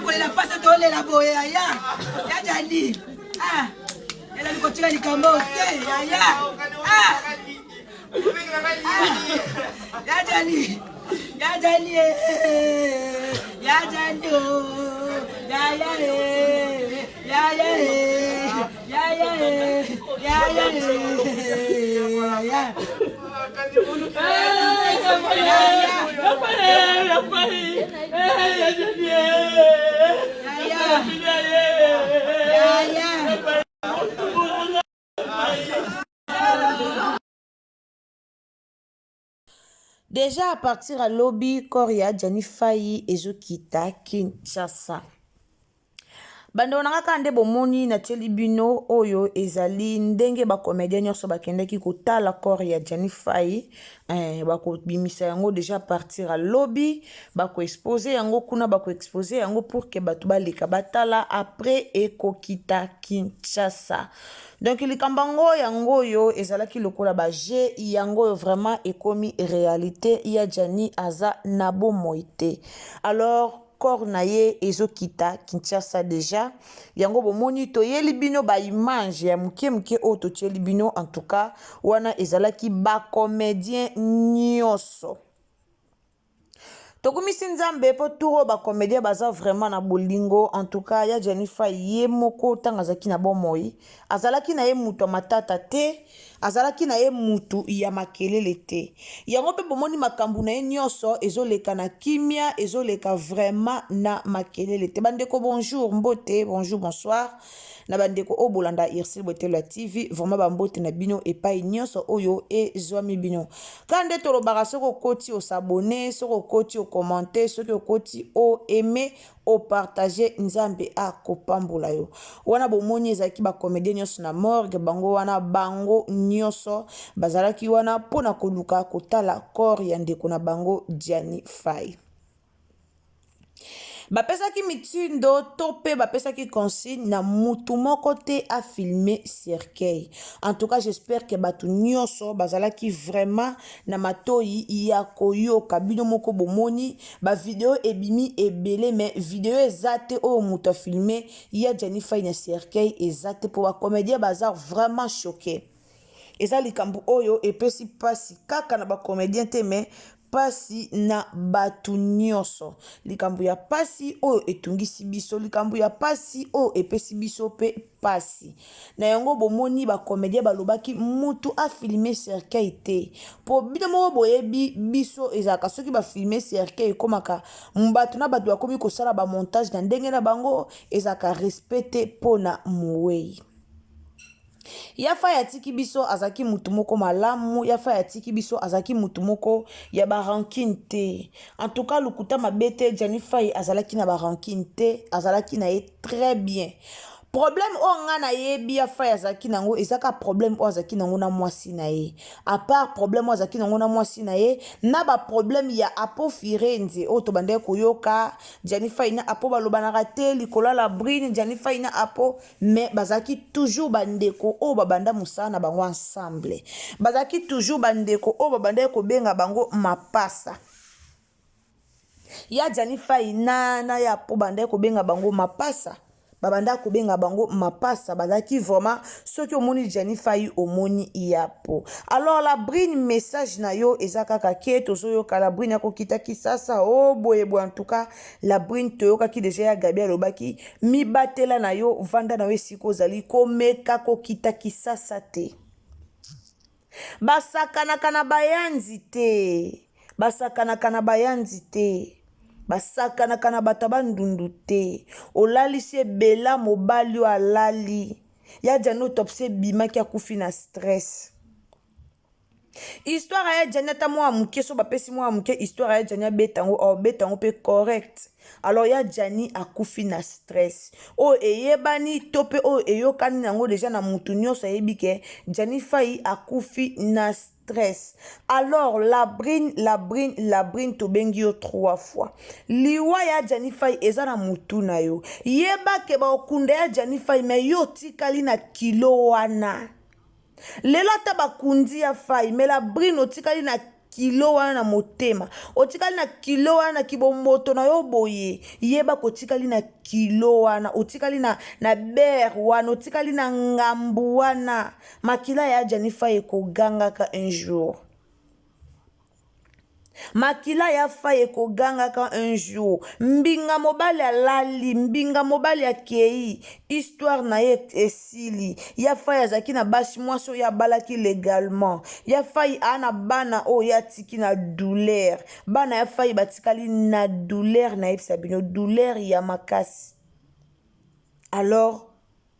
pour la pâte de la boya. Ya Jani. Ah. Elle a le côté du Cambo. Ya. Ah. Ya Jani. Ya Jani. Ya Jani. Ya ya. Ya ya. Ya ya. Ya ya. Déjà à partir à lobby, Korea, Jani Fayi, Ezokita, Kinshasa. Bando nanga nde bomoni na teli bino oyo ezali ndenge ba comédien nyonso bakendeki kotala corps ya Jani Fayi bako bimisa yango déjà partir à lobby bako exposer yango kuna bako exposer yango pour que batu baleka batala après ekokita Kinshasa. Donc likambango yango yo ezalaki lokola ba je yango yo vraiment ekomi réalité ya Jani aza nabo moite. Alors corps naye ezokita Kinshasa déjà yango bomoni to yeli bino ba image ya muke o to tieli bino en tout cas wana ezalaki ba comédien nyonso tokumisi nzambe po turo ba comédien baza vraiment na bolingo en tout cas ya Jani Fayi ye moko tanga zaki na bomoi azalaki na ye mutu matata te azalaki na ye mutu ya makelele te yango pe bomoni makambu na ye nyonso ezoleka na kimia ezoleka vraiment na makelele te bandeko bonjour mbote bonjour bonsoir na bandeko o bolanda Irsil Botelo la TV vraiment bambote na bino epai nyonso oyo ezwami bino kande tolobaka soko koti o s'abonner soko koti o commenter soko koti o aimer o partager nzambe a kopambola yo wana bomoni ezaki ba comédien nyonso na morgue bango wana bango nyonso bazalaki wana pona koluka kotala corps ya ndeko na bango Jani Fayi. Bapesaki mitindo tope bapesaki consigne na mutu moko te a filmer cercueil. En tout cas, j'espère que batu nyonso bazalaki vraiment na matoi ya koyoka bino moko bomoni ba vidéo ebimi ebele mais vidéo ezate o mutu a filmer ya Jani Fayi na cercueil ezate pour ba comédien bazar vraiment choqué. Eza likambu oyo epesi pasi kaka na ba comédien te mais pasi na batu nyonso likambu ya pasi oyo etungisi biso likambu ya pasi oyo epesi biso pe pasi na yango bomoni ba comédien balobaki mutu a filmer cercueil te po bino moko boyebi biso ezaka soki ba filmer cercueil komaka mbatu na batu bakomi kosala ba montage na ndenge na bango ezaka respecte pona muwei. Yafa ya tiki biso azaki mutu moko malamu yafa ya tiki biso azaki mutu moko ya ba rancune te en tout cas lukuta mabete Jani Fayi azalaki na ba rancune te azalaki na ye très bien problème o nga na yebi ya Fayi azalaki nango ezaka problème o azalaki nango na mwasi na ye à part problème o azalaki nango na mwasi na ye na ba problème ya apo firenze o to bande koyoka Jani Fayi na apo balobanaka te likola la brine Jani Fayi na apo mais bazalaki toujours bandeko o babanda musala na bango ensemble bazalaki toujours bandeko o babanda kobenga bango mapasa ya Jani Fayi na ya apo banda kobenga bango mapasa babanda kobenga bango mapasa bazaki vraiment soki omoni Jani Fayi omoni yapo. Alors la brine message na yo ezakaka ke tozoyoka la brine akokita Kisasa o boye en tout cas la brine toyoka ki déjà ya Gabi alobaki mi batela na yo vanda na yo siko zali komeka kokita Kisasa te basakana kana bayanzi te basakana kana bayanzi te basakana kana bataba ndundu te olalisi ebela mobali o alali ya Jani autopsie bimaki akufi na stress histoire ya Jani ata mwa muke so bapesi mwa muke histoire ya Jani betango pe correct alors ya Jani akufi na stress o eyebani tope o eyokani nango déjà na mutu nyonso ayebi ke Jani Fayi akufi na stress. Alors la brine to bengi yo 3 fois liwa ya Jani Fayi eza na mutu na yo yeba ke ba okunda ya Jani Fayi me yo tikali na kilo wana lelo ata bakundi ya Fayi me la brine otikali na kilo wana na motema, otikali na kilo wana na kibomboto na yo boye, yeba kotikali na kilo wana, otikali na ber wana, otikali na ngambu wana, makila ya Janifa ekogangaka un jour. Makila ya fa ekogangaka un jour. Mbinga mobali alali, mbinga mobali akei, histoire na ye esili. Ya fa ya zaki na basi mwaso ya balaki légalement. Ya fa ana bana o ya tiki na douleur. Bana ya fa batikali na douleur na yebisa bino, douleur ya makasi. Alors,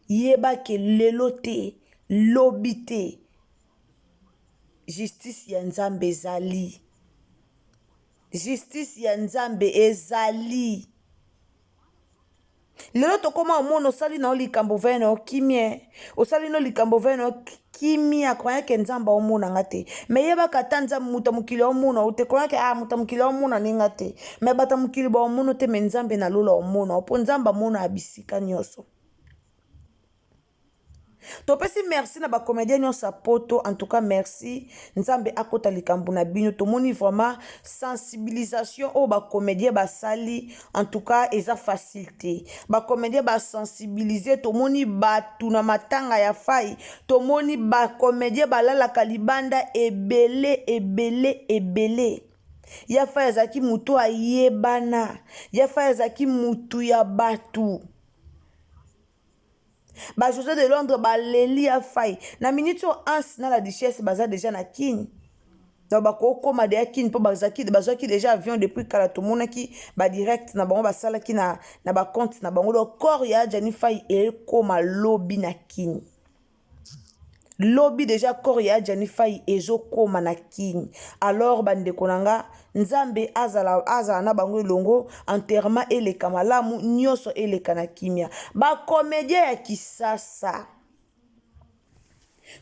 yeba ke lelo te, lobi te, justice ya Nzambe ezali. Justice ya Nzambe ezali. Lelo tokoma omona osali na likambo veno kimie. Osali no likambo veno kimia kwa ke Nzamba omona ngate. Me yeba katanza muta mukili omona ute kwa ke muta mukili omona ningate. Me bata mukili ba omona te me Nzambe na lola omona. Opo Nzamba mona abisika nyoso. Topesi merci na ba comédien nyonso poto, en tout cas merci Nzambe akota likambo na bino, tomoni vraiment sensibilisation o ba comédien basali, en tout cas eza facilité. Ba comédien ba sensibiliser, tomoni batu na matanga ya fai, tomoni ba comédien balala kalibanda ebele. Ya fai zaki mutu ayebana, ya fai zaki mutu ya batu. Ba José de Londres ba leli ya fai na minute ans na la duchesse baza déjà na kini donc ba kokoma de kini po bazaki déjà avion depuis kala to monaki ba direct na bango basala ki na ba compte na bango le corps ya Janifa e koma lobby na kini. Lobby déjà corps ya Janifa ezo koma na kini. Alors bande konanga Nzambe azala na bango longo enterrement ele kamalamu nyoso ele kana kimia. Ba comédien ya kisasa.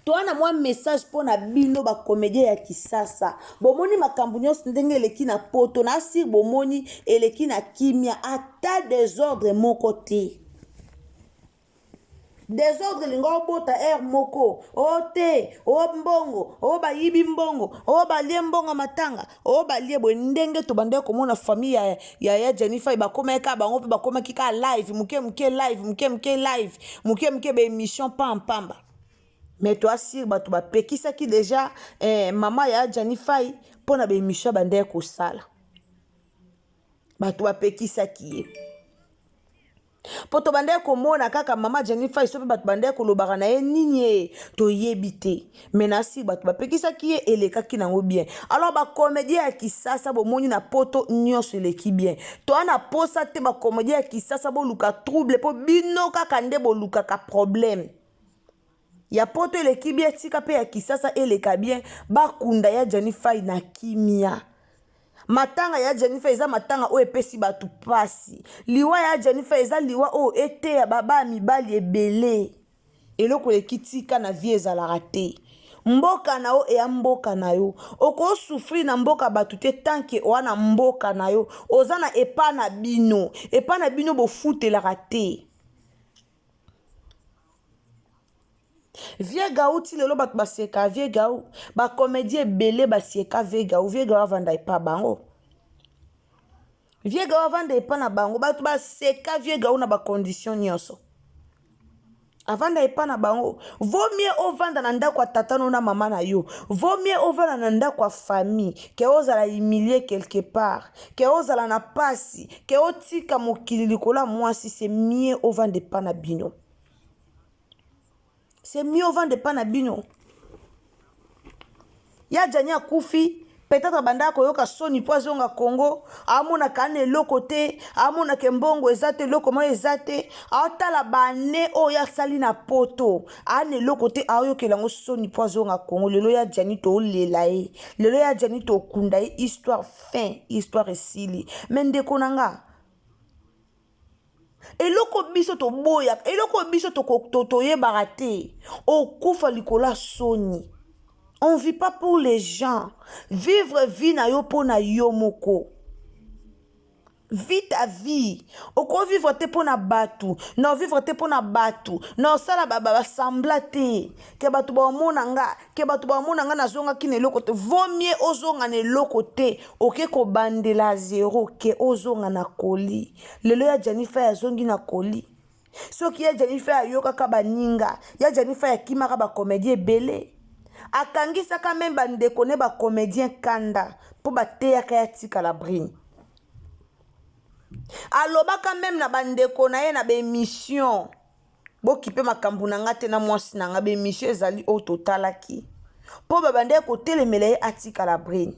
Toana mwa message pona bino ba comédien ya kisasa. Bomoni makambu nyoso ndenge eleki na poto na si bomoni eleki na kimia ata désordre mon côté. Désordre lingo bota air moko ote o mbongo o ba yibi mbongo o ba lie mbongo matanga o ba lie bo ndenge to bande ko mona famille ya Janifa ba koma ka bango pe ba koma kika live muke live muke be émission pamba mais toi si ba to ba pekisa ki déjà mama ya Janifa pona be émission bande ko sala ba to ba pekisa ki poto bande ko mona kaka mama Janifa isope bat bande ko lobaka na ye nini to yebite menasi bat ba pekisa ki eleka ki nango bien. Alors ba comédien ya kisasa bo moni na poto nyonso eleki bien to ana posa te ba comédien ya kisasa bo luka trouble po bino kaka nde bo luka ka problème ya poto eleki bien tika pe ya kisasa eleka bien ba kunda ya Janifa na kimia. Matanga ya Janifa eza matanga o epesi batu pasi. Liwa ya Janifa eza liwa o ete ya baba mibali ebele. Eloko lekitika na vie ezalaka te. Mboka na o ya mboka na yo. Oko souffrir na mboka batu te tanke wana mboka na yo. Oza na epa na bino. Epa na bino bo futelaka te. Vie gaou ti lelo bat baseka vie gaou ba comédien belé baseka vie gaou avanda epa bango vie gaou avanda epa na bango bat baseka vie gaou na ba condition nyonso avanda epa na bango vaut mieux ovanda na ndako tata na mama na yo vaut mieux ovanda na ndako famille ke ozala humilier quelque part ke ozala na pasi ke otika mokili likola mwasi c'est mieux ovanda epa na bino. C'est mieux au vent de panabino. Ya Jania Koufi, peut-être banda koyoka soni poisonga Congo, amona kane lokote, amona kembongo ezate loko mo ezate, atala bane o ya sali na poto, ane lokote ayo kelango soni poisonga Congo, lelo ya Janito lelae, lelo ya Janito kundae, histoire fin, histoire esili. Mende konanga. Eloko biso to boya, eloko biso to ye barate. O kufa likola soni. On vit pas pour les gens. Vivre vie na yo po na yo moko. vis ta vie. Oko vivre te pona batu, non vivre te pona batu, non sala baba sembla te. Ke batu ba monanga, ke batu ba monanga na zonga ki ne lokote. Vaut mieux ozonga ne lokote. Oke ko bandela zéro ke ozonga na koli. Lelo ya Jennifer ya zongi na koli. Soki ya Jennifer ya yoka ka baninga, ya Jennifer ya kimaka ba comédien belé. Akangisa ka même bandeko ne ba comédien kanda po ba teya ka ya tika la brine. Alobaka même na bandeko na ye na bémission. Bokipe makambu na nga te na mwasi na nga bémission ezali o totalaki. Po babande ko telemela ye atika la brine.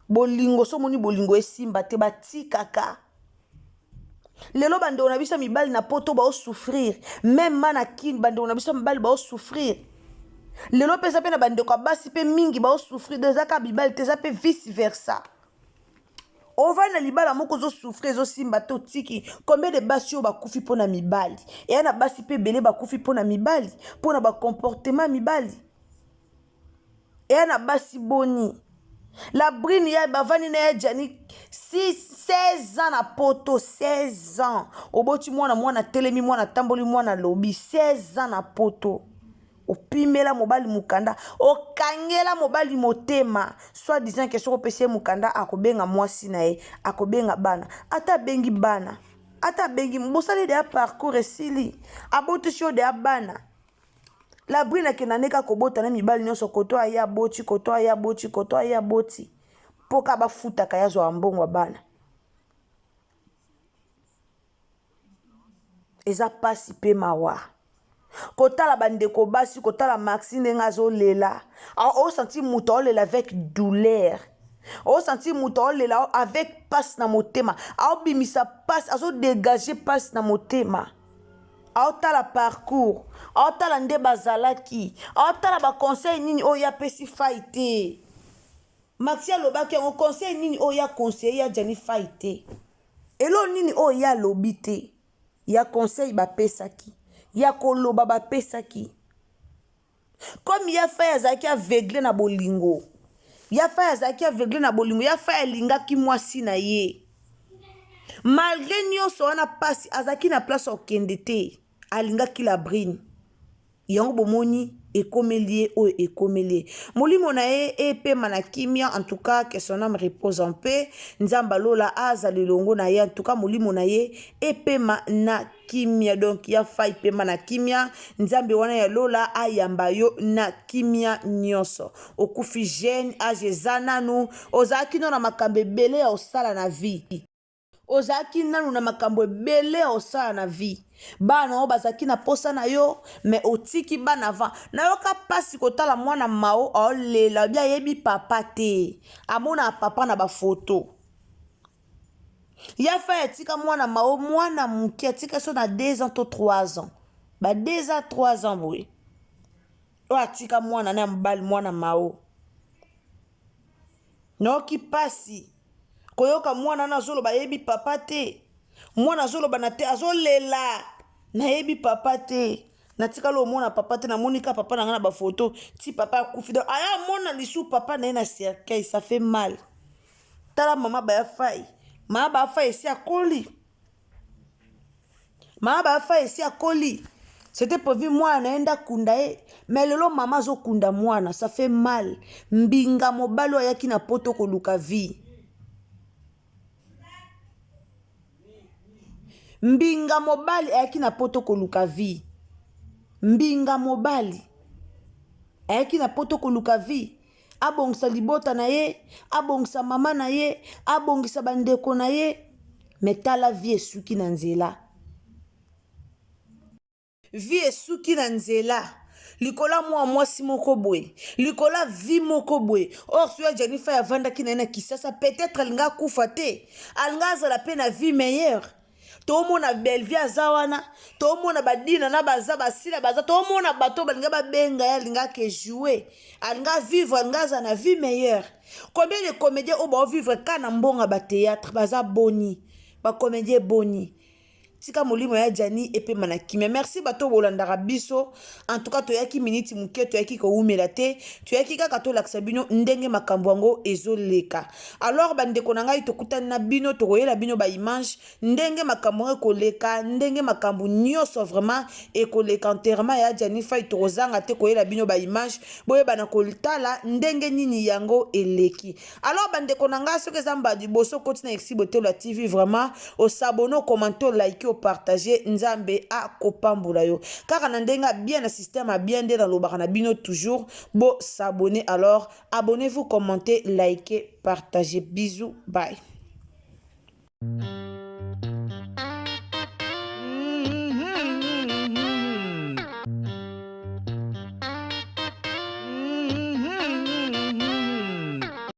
Bolingo so moni bolingo esimba te batikaka. Lelo bandeko na biso mibali na poto ba o souffrir. Même mana kin bandeko na biso mibali ba o souffrir. Lelo pesa pe na bandeko basi pe mingi ba o souffrir dezaka bibali te za pe vice versa. Ova na libala moko zo souffrir zo simba to tiki. Combien de basi yo bakufi pona mibali. E na basi pe belé bakufi pona mibali. Pona ba comportement mibali. E na basi boni. La brine ya bavani na ya jani 16 ans na poto 16 ans. Oboti mwana telemi mwana tamboli mwana lobi 16 ans na poto. Opimela mobali mukanda, okangela mobali motema, soit disant que soko pese mukanda akobenga mwasi na ye, akobenga bana, ata bengi bana, ata bengi mbosale de parcours esili, aboti sio de bana. La brina kenaneka kobota na mibali nyonso koto aya boti, koto aya boti, koto aya boti. Poka bafuta kaya zo ambongo bana. Eza pasi pe mawa. Kota la bandeko basi, kota la Maxine ngazo lela. O senti mouton lela avec douleur. O senti mouton lela avec passe na motema. O bimisa passe, azo dégager passe na motema. O tala parcours. O tala nde bazalaki. O tala ba conseil nini o ya pesi faite. Maxia lobaki on conseil nini o ya conseil ya Jenny faite. Elo nini o ya lobite. Ya conseil ba pesaki. Ya koloba ba pesaki. Comme ya fa zaki aveugle na bolingo. Ya fa zaki aveugle na bolingo. Ya fa linga ki mwasi na ye. Malgré nyonso wana pasi azaki na place okende te. Alinga ki la brine. Yango bomoni ekomelie o ekomelie. Molimo na ye epe manakimia en tout cas que son âme repose en paix. Nzamba lola azali longo na ye en tout cas molimo na ye epe manakimia donc ya fa epe manakimia nzambe wana ya lola ayamba yo na kimia nyonso. Okufi jeune age zananu ozaki no na makambe belé ya osala na vie. Ozaki nanu na makambo ebele osala na vie. Bana o bazaki na posa na yo, mais otiki bana avant. Na yo ka pasi kotala mwana mao o lela bia yebi papa te. Amona papa na ba photo. Ya fa etika mwana mao mwana muki etika so na 2 ans to 3 ans. Ba 2 ans 3 ans boy. O atika mwana na mbali mwana mao. No ki pasi koyoka mwana na zolo ba yebi papa te. Mwana zolo ba na te azolela na yebi papa te. Natika lo mwana papa te na monika papa na ngana ba photo ti papa akufi do aya mona lisu papa na na cercueil ça fait mal. Tala mama ba ya fai. Mama ba fai esi akoli. Mama ba fai esi akoli. C'était pour vivre moi naenda kunda e. Mais lelo mama zo kunda mwana ça fait mal. Mbinga mobalo ayaki na poto ko luka vie. Mbinga mobali ayaki na poto koluka vie. Mbinga mobali ayaki na poto koluka vie. Abongisa libota na ye, abongisa mama na ye, abongisa bandeko na ye. Metala vie esuki na nzela. Vie esuki na nzela. Likola mwasi moko boy. Likola vie moko boy. Or suya Jennifer ya vanda ki na kisasa peut-être alinga kufa te. Alinga za la peine na vie meilleure. Tomo na belvia azawana, tomo na badina na baza basila baza, tomo na bato balinga babenga ya linga ke jouer, alinga vivre alinga na vie meilleure. Combien de comédiens au ba vivre kana mbonga ba théâtre baza boni, ba comédien boni. tika molimo ya Jani epe manakimia. Merci bato bolandaka biso. En tout cas toyaki miniti muke toyaki ko umela te, toyaki kaka to laksa bino ndenge makambo yango ezoleka. Alors bandeko na ngai tokutana na bino tokoyela bino ba image ndenge makambo ekoleka, ndenge makambo nyonso vraiment ekoleka enterrement ya Jani Fay tokozanga te koyela bino ba image boye bana koltala ndenge nini yango eleki. Alors bandeko na ngai soki ezamba liboso kotina Exibotelo TV vraiment au s'abonner, au commenter, au liker, au partager nzambe a kopambula yo car na ndenga bien na système a bien dans le baranabino toujours bo s'abonner. Alors abonnez-vous, commentez, likez, partagez. Bisous, bye.